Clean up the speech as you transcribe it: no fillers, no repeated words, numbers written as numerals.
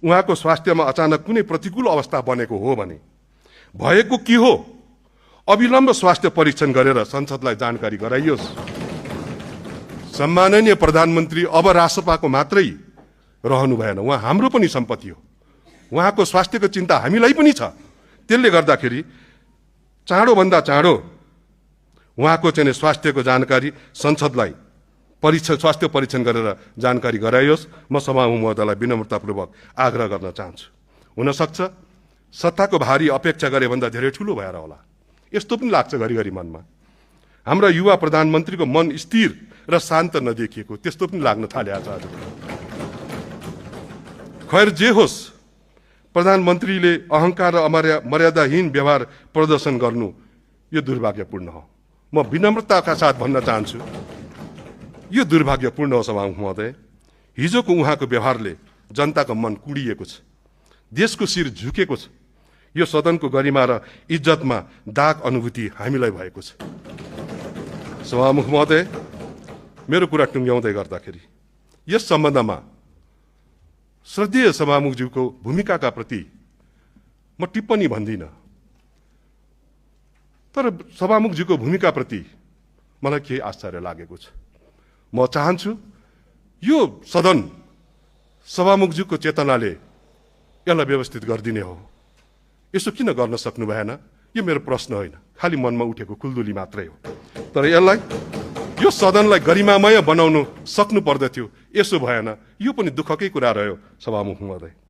उहाँको स्वास्थ्यमा अचानक कुनै प्रतिकूल अवस्था बनेको हो भने भएको के हो अविलम्ब स्वास्थ्य परीक्षण गरेर संसदलाई जानकारी गराइयोस्। सम्माननीय प्रधानमन्त्री अब रासपाको मात्रै रहनु भएन, उहाँ हाम्रो पनि सम्पत्ति हो। उहाँको स्वास्थ्यको चिन्ता हामीलाई पनि छ। त्यसले गर्दाखेरि चाँडोभन्दा चाँडो उहाँको चाहिँ स्वास्थ्यको जानकारी संसदलाई स्वास्थ्य परीक्षण गरेर जानकारी गराइयोस्। म सभामुख महोदयलाई विनम्रतापूर्वक आग्रह गर्न चाहन्छु। हुनसक्छ सत्ताको भारी अपेक्षा गरे भन्दा धेरै ठुलो भएर होला, यस्तो पनि लाग्छ घरिघरि मनमा। हाम्रा युवा प्रधानमन्त्रीको मन स्थिर र शान्त नदेखिएको त्यस्तो पनि लाग्न थालेको छ आज। खैर जे होस्, प्रधानमन्त्रीले अहंकार र मर्यादाहीन व्यवहार प्रदर्शन गर्नु यो दुर्भाग्यपूर्ण हो। म विनम्रताका साथ भन्न चाहन्छु, यो दुर्भाग्यपूर्ण हो सभामुख महोदय। हिजोको उहाँको व्यवहारले जनताको मन कुडिएको छ, देशको शिर झुकेको छ। यो सदनको गरिमा र इज्जतमा दाग अनुभूति हामीलाई भएको छ। सभामुख महोदय, मेरो कुरा टुङ्ग्याउँदै गर्दाखेरि यस सम्बन्धमा श्रद्धेय सभामुखज्यूको भूमिकाका प्रति म टिप्पणी भन्दिनँ, तर सभामुखज्यूको भूमिकाप्रति मलाई केही आश्चर्य लागेको छ। म चाहन्छु यो सदन सभामुखज्यूको चेतनाले यसलाई व्यवस्थित गरिदिने हो। यसो किन गर्न सक्नु भएन? यो मेरो प्रश्न होइन, खालि मनमा उठेको खुल्दुली मात्रै हो। तर यसलाई यो सदनलाई गरिमामय बनाउनु सक्नु पर्दथ्यो, यसो भएन। यो पनि दुःखकै कुरा रह्यो सभामुख महोदय।